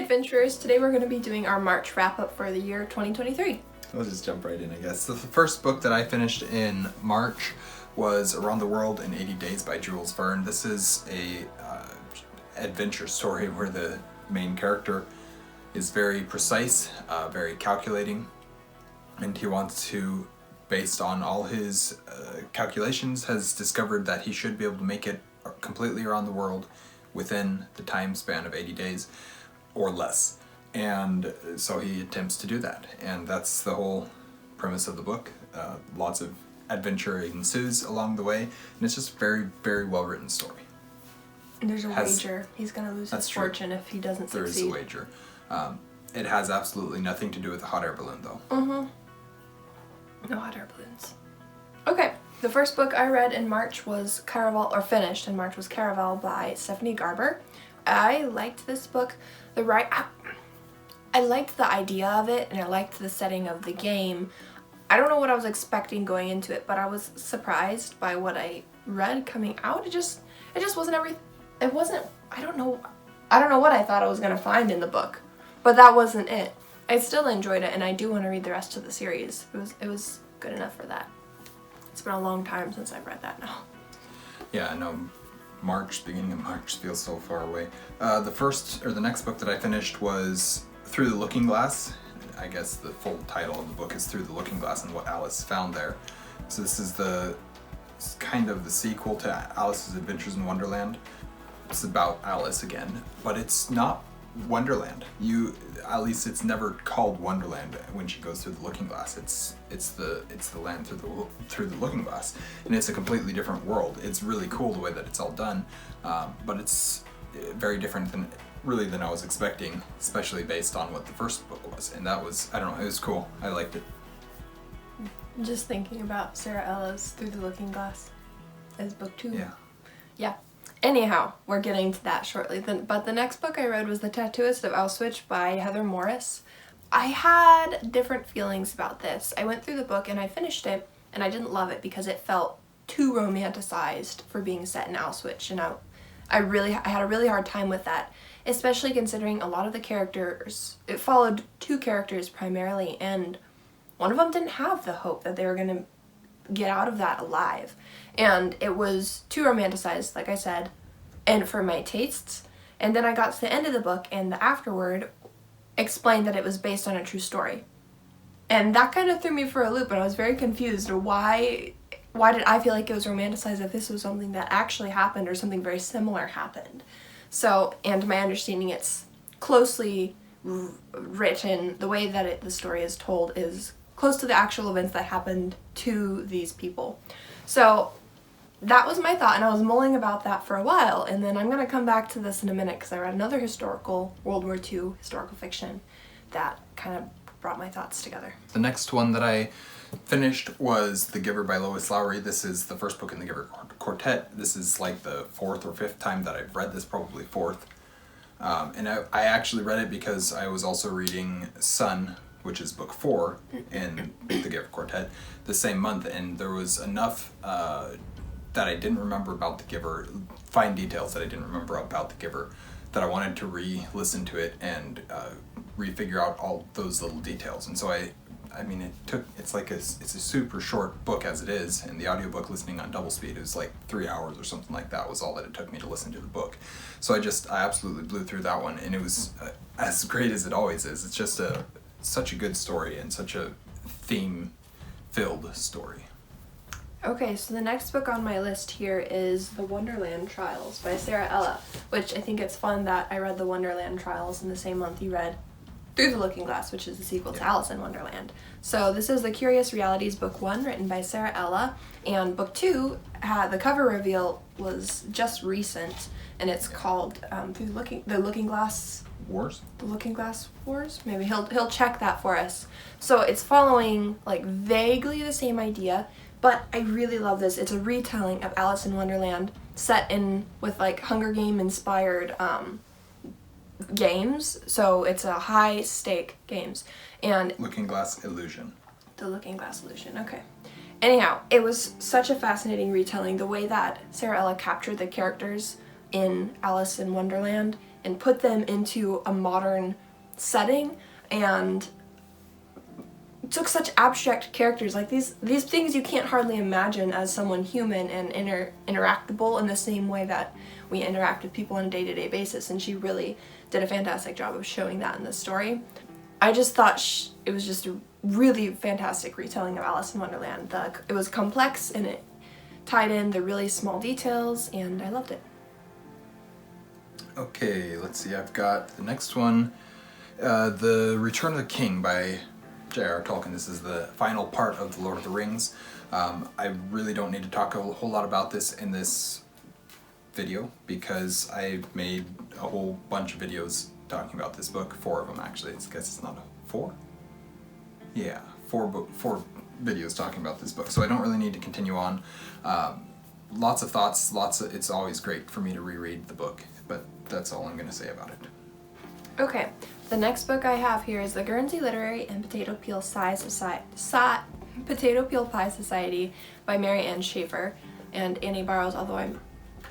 adventurers, today we're going to be doing our March wrap-up for the year 2023. We'll just jump right in, I guess. The first book that I finished in March was Around the World in 80 Days by Jules Verne. This is a adventure story where the main character is very precise, very calculating, and he wants to, based on all his calculations, has discovered that he should be able to make it completely around the world within the time span of 80 days or less. And so he attempts to do that, and that's the whole premise of the book. Lots of adventure ensues along the way, and it's just a very, very well written story. And there's a wager. He's going to lose his fortune if he doesn't succeed. There is a wager. It has absolutely nothing to do with the hot air balloon, though. No hot air balloons. Okay, the first book I read in March was Caraval, or finished in March, was Caraval by Stephanie Garber. I liked this book. I liked the idea of it, and I liked the setting of the game. I don't know what I was expecting going into it, but I was surprised by what I read coming out. It just wasn't it wasn't, I don't know what I thought I was going to find in the book, but that wasn't it. I still enjoyed it, and I do want to read the rest of the series. It was good enough for that. It's been a long time since I've read that now. Yeah, I know. Beginning of March feels so far away. The next book that I finished was Through the Looking Glass. I guess the full title of the book is Through the Looking Glass and What Alice Found There. So this is kind of the sequel to Alice's Adventures in Wonderland. It's about Alice again, but it's not Wonderland. At least it's never called Wonderland when she goes through the Looking Glass. It's the land through the Looking Glass, and it's a completely different world. It's really cool the way that it's all done, but it's very different than I was expecting, especially based on what the first book was. And that was, I don't know, it was cool. I liked it. Just thinking about Sarah Ella's Through the Looking Glass as book 2. Yeah. Anyhow, we're getting to that shortly. But the next book I read was The Tattooist of Auswitch by Heather Morris. I had different feelings about this. I went through the book and I finished it, and I didn't love it because it felt too romanticized for being set in Auschwitz, and I had a really hard time with that, especially considering a lot of the characters, it followed two characters primarily, and one of them didn't have the hope that they were going to get out of that alive. And it was too romanticized, like I said, and for my tastes. And then I got to the end of the book, and the afterword explained that it was based on a true story. And that kind of threw me for a loop, and I was very confused. Why did I feel like it was romanticized if this was something that actually happened or something very similar happened? So, and to my understanding, it's closely written. The way that the story is told is close to the actual events that happened to these people. So that was my thought, and I was mulling about that for a while, and then I'm going to come back to this in a minute because I read another historical, World War II historical fiction that kind of brought my thoughts together. The next one that I finished was The Giver by Lois Lowry. This is the first book in the Giver Quartet. This is like the fourth or fifth time that I've read this, probably fourth. And I actually read it because I was also reading Sun, which is book 4 in the Giver Quartet, the same month, and there was enough that I didn't remember about The Giver, fine details that I didn't remember about The Giver, that I wanted to re-listen to it and refigure out all those little details. And so it's a super short book as it is, and the audiobook listening on double speed is like 3 hours or something like that was all that it took me to listen to the book. So I absolutely blew through that one, and it was as great as it always is. It's just such a good story and such a theme-filled story. Okay, so the next book on my list here is The Wonderland Trials by Sarah Ella, which I think it's fun that I read The Wonderland Trials in the same month you read Through the Looking Glass, which is the sequel to Alice in Wonderland. So this is The Curious Realities Book 1, written by Sarah Ella, and Book 2, the cover reveal was just recent, and it's called The Looking Glass Wars? The Looking Glass Wars? Maybe he'll check that for us. So it's following like vaguely the same idea, but I really love this. It's a retelling of Alice in Wonderland set in with like Hunger Game inspired games. So it's a high stake games. And Looking Glass Illusion. The Looking Glass Illusion, okay. Anyhow, it was such a fascinating retelling. The way that Sarah Ella captured the characters in Alice in Wonderland and put them into a modern setting, and took such abstract characters, like these things you can't hardly imagine as someone human and interactable in the same way that we interact with people on a day-to-day basis, and she really did a fantastic job of showing that in this story. I just thought it was just a really fantastic retelling of Alice in Wonderland. It was complex and it tied in the really small details, and I loved it. Okay, let's see, I've got the next one, The Return of the King by J.R.R. Tolkien. This is the final part of The Lord of the Rings. I really don't need to talk a whole lot about this in this video because I made a whole bunch of videos talking about this book, 4 of them actually. I guess it's not a 4? Yeah, 4 videos talking about this book, so I don't really need to continue on. Lots of thoughts, it's always great for me to reread the book, but that's all I'm going to say about it. Okay, the next book I have here is The Guernsey Literary and Potato Peel Pie Society by Mary Ann Schaefer and Annie Burroughs, although I'm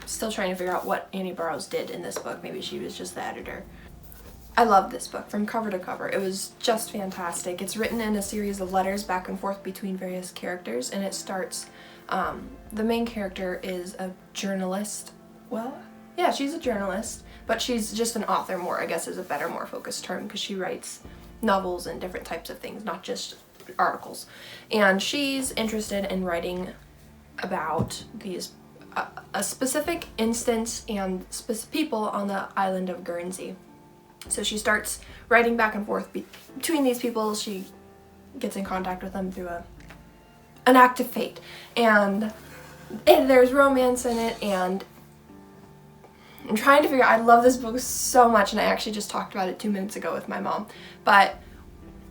still trying to figure out what Annie Burroughs did in this book. Maybe she was just the editor. I love this book from cover to cover. It was just fantastic. It's written in a series of letters back and forth between various characters, and it starts, the main character is a journalist. Well, yeah, she's a journalist, but she's just an author more, I guess is a better, more focused term, because she writes novels and different types of things, not just articles. And she's interested in writing about these a specific instance and people on the island of Guernsey. So she starts writing back and forth between these people. She gets in contact with them through an act of fate, and there's romance in it, and I'm trying to figure out, I love this book so much, and I actually just talked about it 2 minutes ago with my mom. But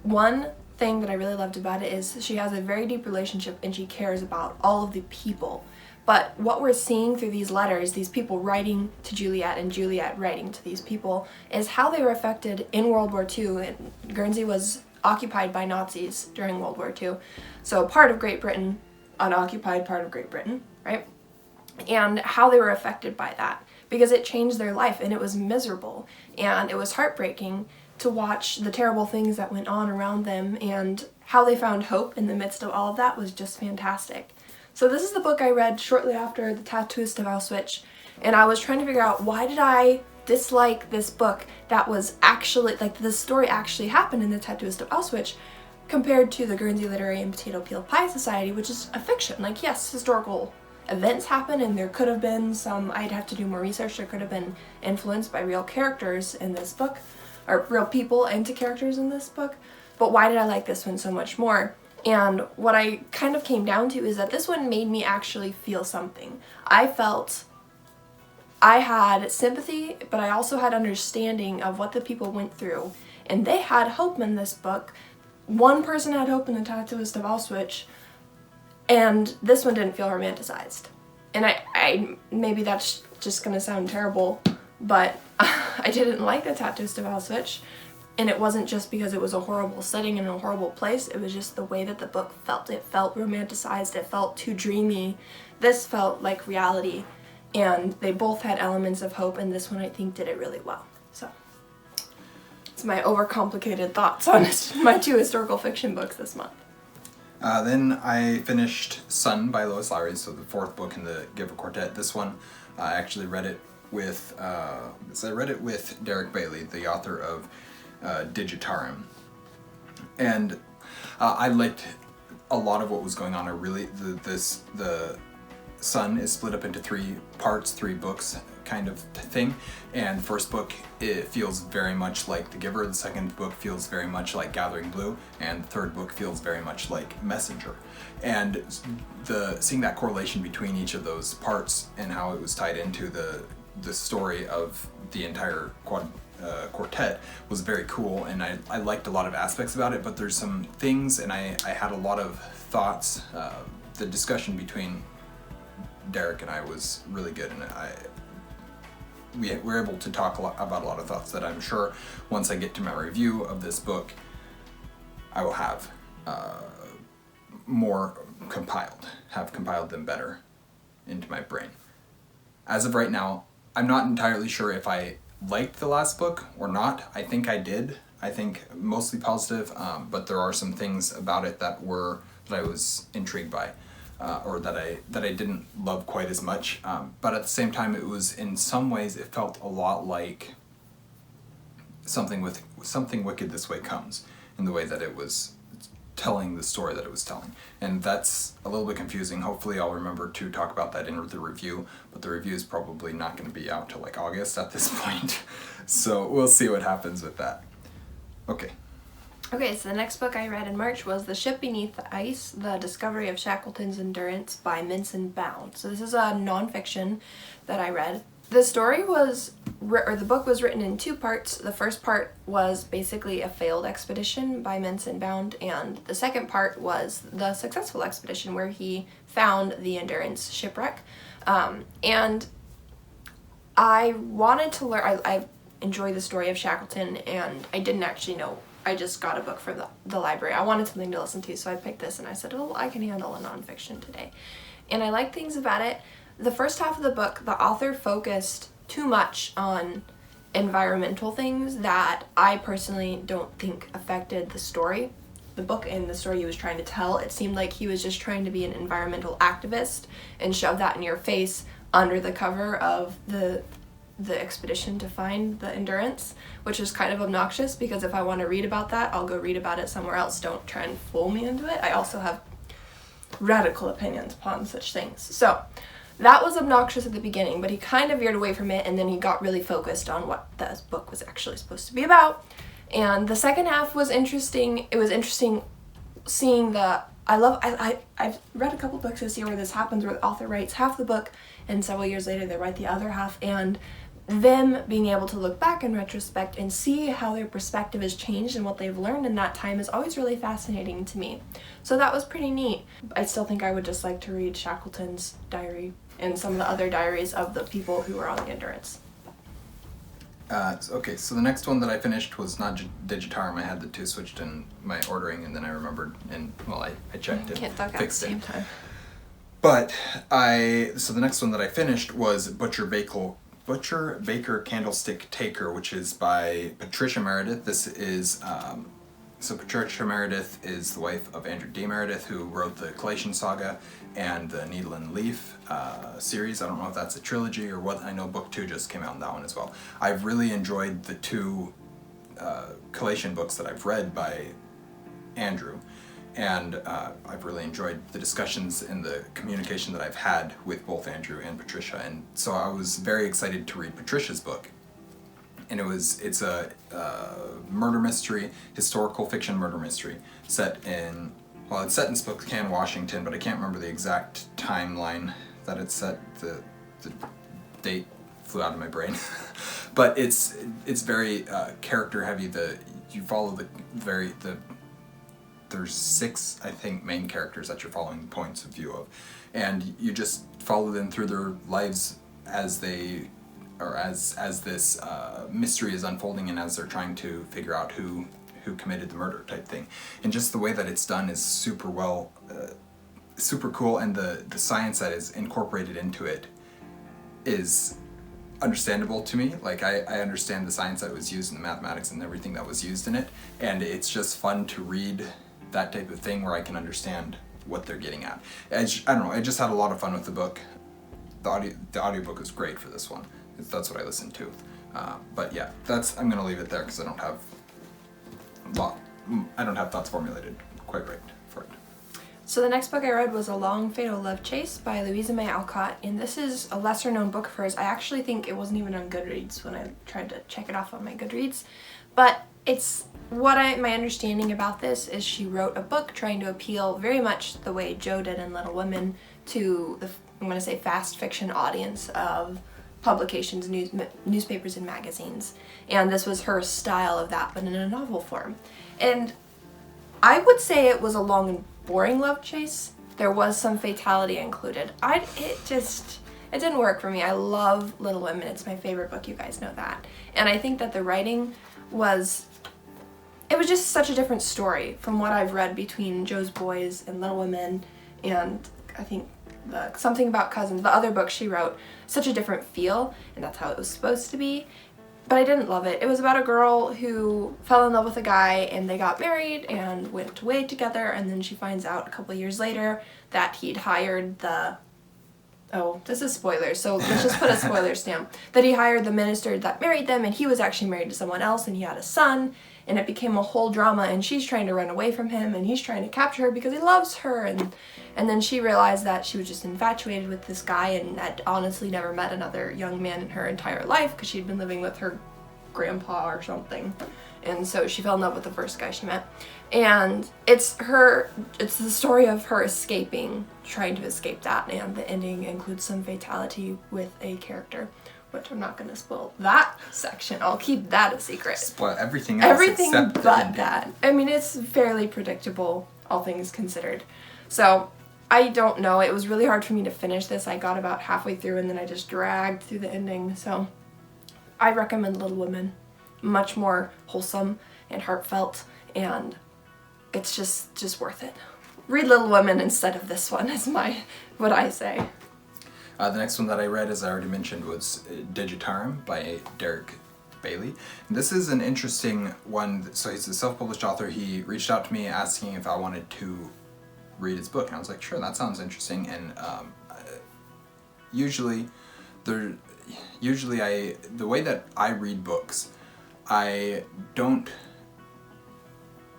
one thing that I really loved about it is she has a very deep relationship and she cares about all of the people. But what we're seeing through these letters, these people writing to Juliet and Juliet writing to these people, is how they were affected in World War II. And Guernsey was occupied by Nazis during World War II. So part of Great Britain, unoccupied part of Great Britain, right? And how they were affected by that, because it changed their life and it was miserable. And it was heartbreaking to watch the terrible things that went on around them, and how they found hope in the midst of all of that was just fantastic. So this is the book I read shortly after The Tattooist of Auswitch, and I was trying to figure out, why did I dislike this book that was actually, like, the story actually happened in The Tattooist of Auswitch, compared to The Guernsey Literary and Potato Peel Pie Society, which is a fiction. Like, yes, historical events happen, and there could have been some, I'd have to do more research, there could have been influenced by real characters in this book, or real people into characters in this book, but why did I like this one so much more? And what I kind of came down to is that this one made me actually feel something. I felt I had sympathy, but I also had understanding of what the people went through, and they had hope in this book. One person had hope in The Tattooist of Auswitch, and this one didn't feel romanticized. And I maybe that's just gonna sound terrible, but I didn't like The Tattooist of Auswitch. And it wasn't just because it was a horrible setting and a horrible place, it was just the way that the book felt. It felt romanticized, it felt too dreamy. This felt like reality, and they both had elements of hope, and this one I think did it really well. So, it's my overcomplicated thoughts on my 2 historical fiction books this month. Then I finished Sun by Lois Lowry, so the 4th book in the Giver Quartet. This one, I actually read it with, Derek Bailey, the author of Digitarum, and I liked a lot of what was going on. I really, the Sun is split up into 3 parts, 3 books kind of thing, and first book, it feels very much like The Giver, the second book feels very much like Gathering Blue, and the third book feels very much like Messenger. And seeing that correlation between each of those parts and how it was tied into the story of the entire quartet was very cool, and I liked a lot of aspects about it, but there's some things, and I had a lot of thoughts. The discussion between Derek and I was really good, and we were able to talk about a lot of thoughts that I'm sure once I get to my review of this book, I will have more compiled them better into my brain. As of right now, I'm not entirely sure if I liked the last book or not. I think I did. I think mostly positive, but there are some things about it that I was intrigued by, or that I didn't love quite as much. But at the same time, it was, in some ways, it felt a lot like something Wicked This Way Comes, in the way that it was telling the story that it was telling. And that's a little bit confusing. Hopefully I'll remember to talk about that in the review, but the review is probably not going to be out till like August at this point. So we'll see what happens with that. Okay, so the next book I read in March was The Ship Beneath the Ice, The Discovery of Shackleton's Endurance by Minson Bound. So this is a nonfiction that I read. The story was, or the book was written in two parts. The first part was basically a failed expedition by Minson Bound, and the second part was the successful expedition where he found the Endurance shipwreck. And I wanted to learn, I enjoy the story of Shackleton, and I didn't actually know. I just got a book from the library. I wanted something to listen to, so I picked this, and I said, oh, I can handle a nonfiction today. And I like things about it. The first half of the book, the author focused too much on environmental things that I personally don't think affected the story. The book and the story he was trying to tell, it seemed like he was just trying to be an environmental activist and shove that in your face under the cover of the expedition to find the Endurance, which is kind of obnoxious, because if I want to read about that, I'll go read about it somewhere else. Don't try and fool me into it. I also have radical opinions upon such things. So that was obnoxious at the beginning, but he kind of veered away from it, and then he got really focused on what this book was actually supposed to be about. And the second half was interesting. It was interesting seeing I've read a couple books this year where this happens, where the author writes half the book, and several years later they write the other half, and them being able to look back in retrospect and see how their perspective has changed and what they've learned in that time is always really fascinating to me. So that was pretty neat. I still think I would just like to read Shackleton's diary and some of the other diaries of the people who were on the Endurance. Okay, so the next one that I finished was not Digitarum. I had the two switched in my ordering, and then I remembered, and I checked it, Can't talk at the same time. But so the next one that I finished was Butcher Baker Candlestick Taker, which is by Patricia Meredith. This is, so Patricia Meredith is the wife of Andrew D. Meredith, who wrote the Collation Saga and the Needle and Leaf series. I don't know if that's a trilogy or what. I know book 2 just came out in that one as well. I've really enjoyed the two Collation books that I've read by Andrew. And I've really enjoyed the discussions and the communication that I've had with both Andrew and Patricia. And so I was very excited to read Patricia's book. And it's a murder mystery, historical fiction murder mystery, it's set in Spokane, Washington, but I can't remember the exact timeline that it's set. The date flew out of my brain. But it's very character heavy. You follow there's 6, I think, main characters that you're following points of view of, and you just follow them through their lives as this mystery is unfolding, and as they're trying to figure out who committed the murder type thing. And just the way that it's done is super cool, and the science that is incorporated into it is understandable to me. Like, I understand the science that was used and the mathematics and everything that was used in it, and it's just fun to read that type of thing where I can understand what they're getting at. I don't know, I just had a lot of fun with the book. The audiobook was great for this one. That's what I listened to. But yeah, I'm gonna leave it there because I don't have thoughts formulated quite right for it. So the next book I read was A Long Fatal Love Chase by Louisa May Alcott, and this is a lesser known book of hers. I actually think it wasn't even on Goodreads when I tried to check it off on my Goodreads, but it's my understanding about this is she wrote a book trying to appeal very much the way Jo did in Little Women to I'm going to say fast fiction audience of publications, newspapers and magazines. And this was her style of that, but in a novel form. And I would say it was a long and boring love chase. There was some fatality included. It didn't work for me. I love Little Women. It's my favorite book, you guys know that. And I think that the writing was just such a different story from what I've read between Jo's Boys and Little Women, and I think Something About Cousins, the other book she wrote, such a different feel, and that's how it was supposed to be. but I didn't love it. It was about a girl who fell in love with a guy and they got married and went away together, and then she finds out a couple years later that he'd hired the... Oh, this is spoilers, so let's just put a spoiler stamp. That he hired the minister that married them, and he was actually married to someone else, and he had a son, and it became a whole drama, and she's trying to run away from him, and he's trying to capture her because he loves her, and then she realized that she was just infatuated with this guy and had honestly never met another young man in her entire life because she'd been living with her grandpa or something. And so she fell in love with the first guy she met. And it's the story of her escaping, trying to escape that, and the ending includes some fatality with a character, which I'm not going to spoil that section. I'll keep that a secret. Spoil everything else except but the ending. That. I mean, it's fairly predictable, all things considered. So, I don't know. It was really hard for me to finish this. I got about halfway through and then I just dragged through the ending. So, I recommend Little Women. Much more wholesome and heartfelt, and it's just worth it. Read Little Women instead of this one is what I say. The next one that I read, as I already mentioned, was Digitarum by Derek Bailey. And this is an interesting one. So he's a self-published author. He reached out to me asking if I wanted to read his book, and I was like, sure, that sounds interesting. And usually the way that I read books, I don't,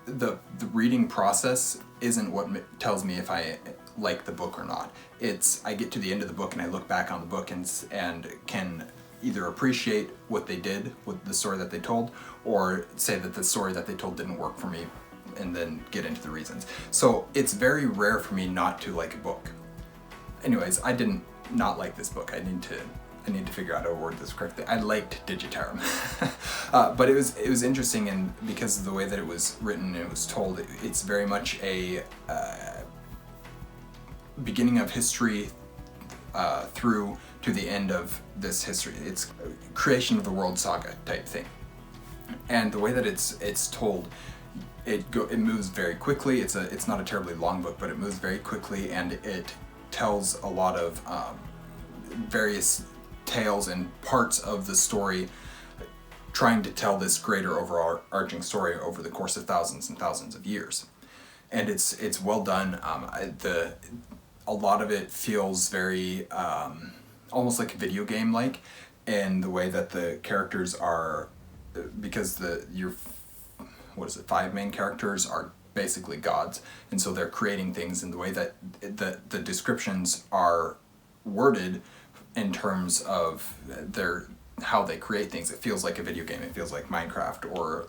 the reading process isn't what tells me if I like the book or not. It's, I get to the end of the book and I look back on the book and can either appreciate what they did with the story that they told, or say that the story that they told didn't work for me, and then get into the reasons. So it's very rare for me not to like a book. Anyways, I didn't not like this book. I need to figure out how to word this correctly. I liked Digitarum. But it was interesting, and because of the way that it was written and it was told, it's very much a beginning of history through to the end of this history. It's creation of the world saga type thing. And the way that it's told, it moves very quickly. It's not a terribly long book, but it moves very quickly, and it tells a lot of various tales and parts of the story, trying to tell this greater overarching story over the course of thousands and thousands of years. And it's well done. A lot of it feels very almost like a video game like, in the way that the characters are, because your 5 main characters are basically gods, and so they're creating things in the way that the descriptions are worded in terms of how they create things. It feels like a video game. It feels like Minecraft or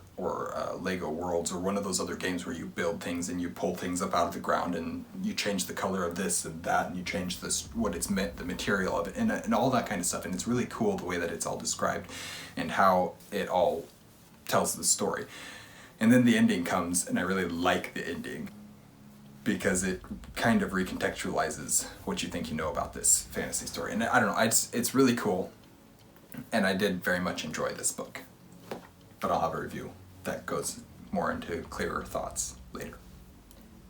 Lego Worlds, or one of those other games where you build things and you pull things up out of the ground and you change the color of this and that, and you change what it's meant, the material of it, and all that kind of stuff. And it's really cool the way that it's all described and how it all tells the story. And then the ending comes, and I really like the ending, because it kind of recontextualizes what you think you know about this fantasy story. And I don't know, it's really cool, and I did very much enjoy this book. But I'll have a review that goes more into clearer thoughts later.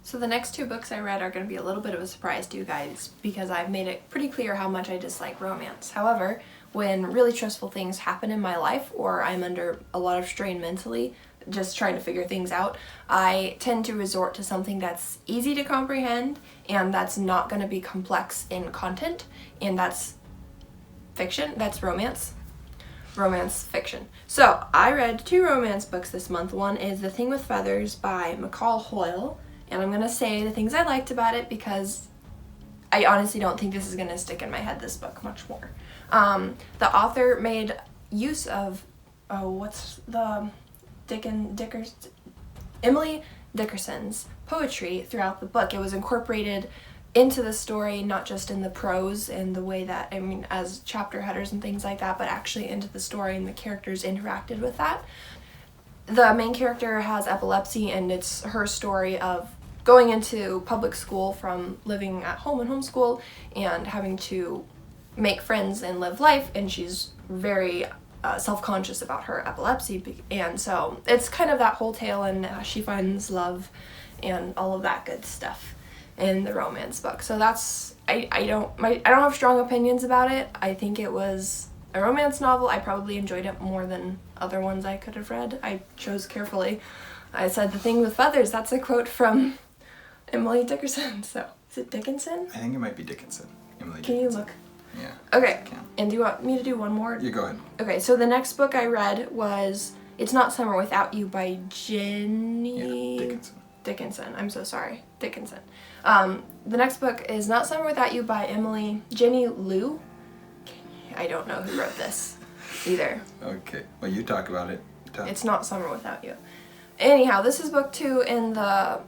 So the next 2 books I read are going to be a little bit of a surprise to you guys, because I've made it pretty clear how much I dislike romance. However, when really stressful things happen in my life, or I'm under a lot of strain mentally, just trying to figure things out, I tend to resort to something that's easy to comprehend and that's not going to be complex in content, and that's fiction. That's romance fiction. So I read 2 romance books this month. One is The Thing with Feathers by McCall Hoyle, and I'm going to say the things I liked about it because I honestly don't think this is going to stick in my head, this book, much more. The author made use of, Emily Dickerson's poetry throughout the book. It was incorporated into the story, not just in the prose and the way that, as chapter headers and things like that, but actually into the story, and the characters interacted with that. The main character has epilepsy, and it's her story of going into public school from living at home in homeschool and having to make friends and live life, and she's very self-conscious about her epilepsy, and so it's kind of that whole tale, and she finds love and all of that good stuff in the romance book. So that's, I don't have strong opinions about it. I think it was a romance novel, I probably enjoyed it more than other ones I could have read. I chose carefully. I said the thing with feathers, that's a quote from Emily Dickinson. So, is it Dickinson? I think it might be Dickinson. Emily Can Dickinson. you look? Yeah. Okay. And do you want me to do one more? You go ahead. Okay, so the next book I read was It's Not Summer Without You by Jenny... Yeah, Dickinson. Dickinson. I'm so sorry. Dickinson. The next book is Not Summer Without You by Jenny Liu. I don't know who wrote this either. Okay. Well, you talk about it. It's Not Summer Without You. Anyhow, this is book 2 in the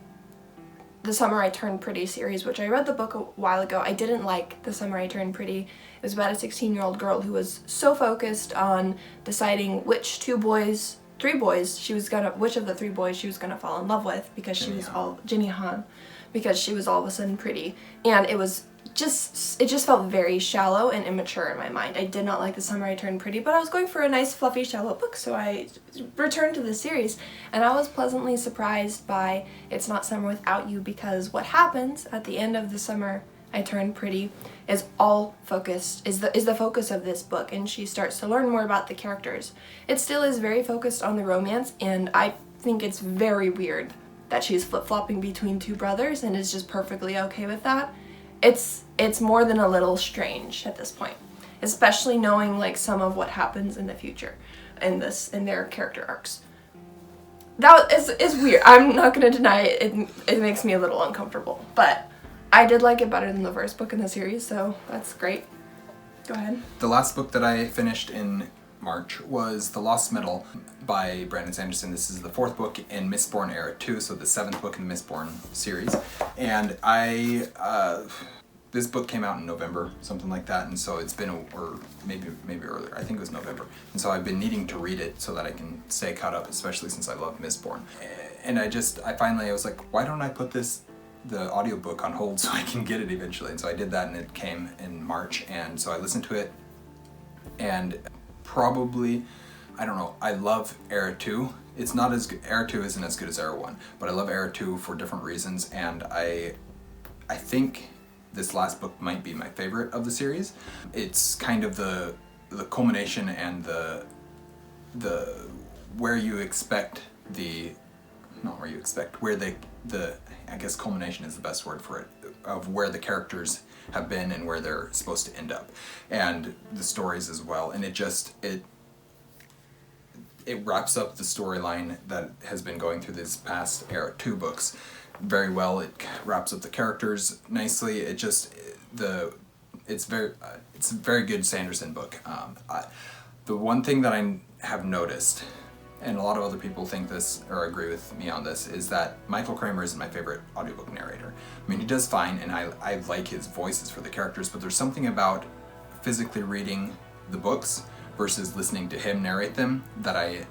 Summer I Turned Pretty series, which I read the book a while ago. I didn't like The Summer I Turned Pretty. It was about a 16-year-old girl who was so focused on deciding which three boys which of the 3 boys she was gonna fall in love with because she was Jenny Han, because she was all of a sudden pretty, and it just felt very shallow and immature in my mind. I did not like The Summer I Turned Pretty, but I was going for a nice fluffy shallow book, so I returned to the series, and I was pleasantly surprised by It's Not Summer Without You, because what happens at the end of The Summer I Turned Pretty is the focus of this book, and she starts to learn more about the characters. It still is very focused on the romance, and I think it's very weird that she's flip-flopping between 2 brothers and is just perfectly okay with that. It's more than a little strange at this point, especially knowing like some of what happens in the future in their character arcs. That is weird. I'm not gonna deny it. It makes me a little uncomfortable, but I did like it better than the first book in the series, so that's great. Go ahead. The last book that I finished in March was The Lost Metal by Brandon Sanderson. This is the 4th book in Mistborn Era 2, so the 7th book in the Mistborn series. And this book came out in November, something like that, and so it's been, or maybe earlier, I think it was November. And so I've been needing to read it so that I can stay caught up, especially since I love Mistborn. And I was like, why don't I put the audiobook on hold so I can get it eventually? And so I did that, and it came in March, and so I listened to it, and probably, I don't know, I love Era 2. It's not as good, Era 2 isn't as good as Era 1, but I love Era 2 for different reasons, and I think this last book might be my favorite of the series. It's kind of the culmination and the where you expect where I guess culmination is the best word for it, of where the characters have been and where they're supposed to end up, and the stories as well. And it wraps up the storyline that has been going through this past Era 2 books very well. It wraps up the characters nicely. It's a very good Sanderson book. The one thing that I have noticed, and a lot of other people think this or agree with me on this, is that Michael Kramer isn't my favorite audiobook narrator. I mean, he does fine, and I like his voices for the characters, but there's something about physically reading the books versus listening to him narrate them that I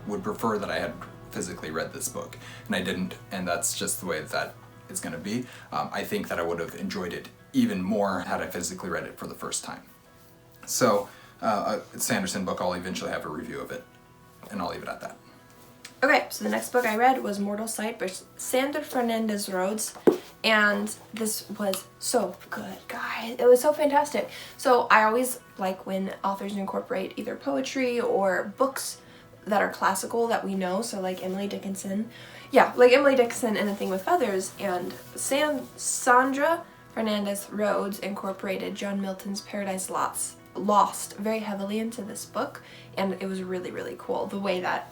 would prefer that I had physically read this book, and I didn't, and that's just the way that it's going to be. I think that I would have enjoyed it even more had I physically read it for the first time. So, a Sanderson book, I'll eventually have a review of it, and I'll leave it at that. Okay, so the next book I read was Mortal Sight by Sander Fernandez Rhodes, and this was so good, guys. It was so fantastic. So I always like when authors incorporate either poetry or books that are classical that we know, so like Emily Dickinson. Yeah, like Emily Dickinson in A Thing with Feathers, and Sandra Fernandez Rhodes incorporated John Milton's Paradise Lost very heavily into this book, and it was really, really cool. The way that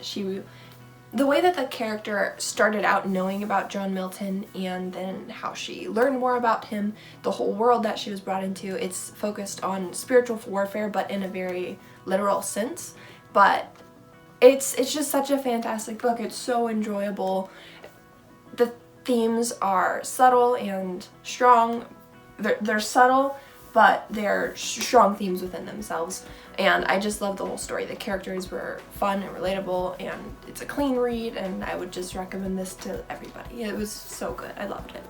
the character started out knowing about John Milton, and then how she learned more about him, the whole world that she was brought into. It's focused on spiritual warfare, but in a very literal sense. But it's just such a fantastic book. It's so enjoyable. The themes are subtle and strong. They're subtle, but they're strong themes within themselves. And I just love the whole story. The characters were fun and relatable, and it's a clean read, and I would just recommend this to everybody. It was so good. I loved it.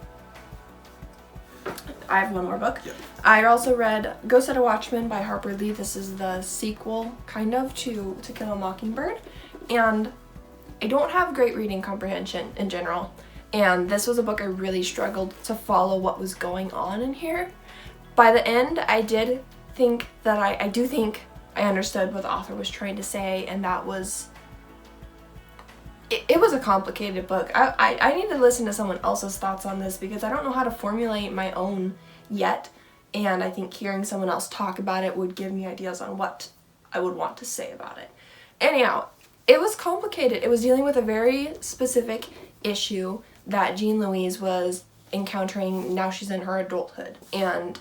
I have one more book. Yep. I also read Go Set a Watchman by Harper Lee. This is the sequel, kind of, to Kill a Mockingbird. And I don't have great reading comprehension in general. And this was a book I really struggled to follow what was going on in here. By the end, I do think I understood what the author was trying to say, and that was... It was a complicated book. I need to listen to someone else's thoughts on this because I don't know how to formulate my own yet, and I think hearing someone else talk about it would give me ideas on what I would want to say about it. Anyhow, it was complicated. It was dealing with a very specific issue that Jean Louise was encountering now she's in her adulthood, and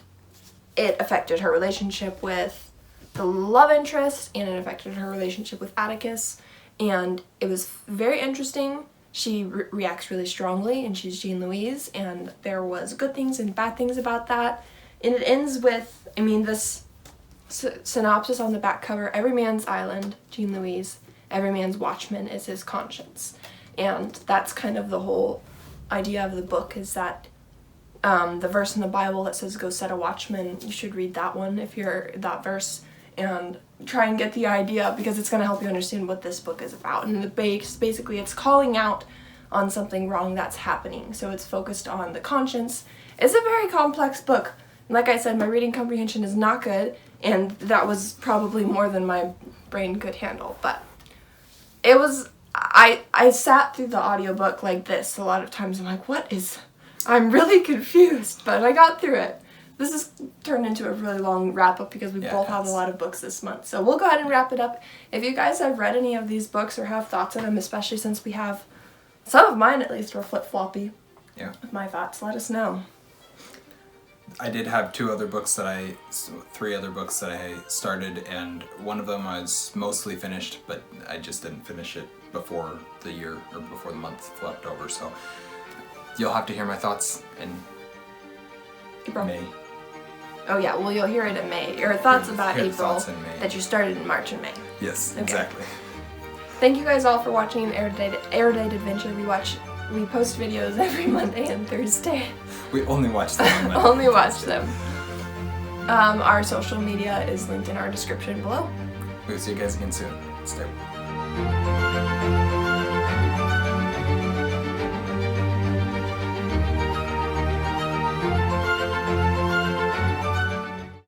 it affected her relationship with the love interest, and it affected her relationship with Atticus, and it was very interesting. She reacts really strongly, and she's Jean Louise, and there was good things and bad things about that, and it ends with, I mean, this synopsis on the back cover: every man's island, Jean Louise, every man's watchman is his conscience. And that's kind of the whole idea of the book, is that the verse in the Bible that says go set a watchman, you should read that one if you're that verse, and try and get the idea, because it's going to help you understand what this book is about. And the base, basically, it's calling out on something wrong that's happening, so it's focused on the conscience. It's a very complex book. And like I said, my reading comprehension is not good, and that was probably more than my brain could handle, but it was... I sat through the audiobook like this a lot of times. I'm like, I'm really confused, but I got through it. This has turned into a really long wrap-up because we both have a lot of books this month. So we'll go ahead and wrap it up. If you guys have read any of these books or have thoughts on them, especially since we have, some of mine at least were flip-floppy with my thoughts, let us know. I did have three other books that I started, and one of them I was mostly finished, but I just didn't finish it before the year, or before the month flipped over, so you'll have to hear my thoughts in April. May. Oh yeah, well you'll hear it in May. Your thoughts about April that you started in March and May. Yes, okay. Exactly. Thank you guys all for watching Erudite Adventure. We post videos every Monday and Thursday. We only watch them on Monday. Only watch them. Our social media is linked in our description below. We'll see you guys again soon. Stay.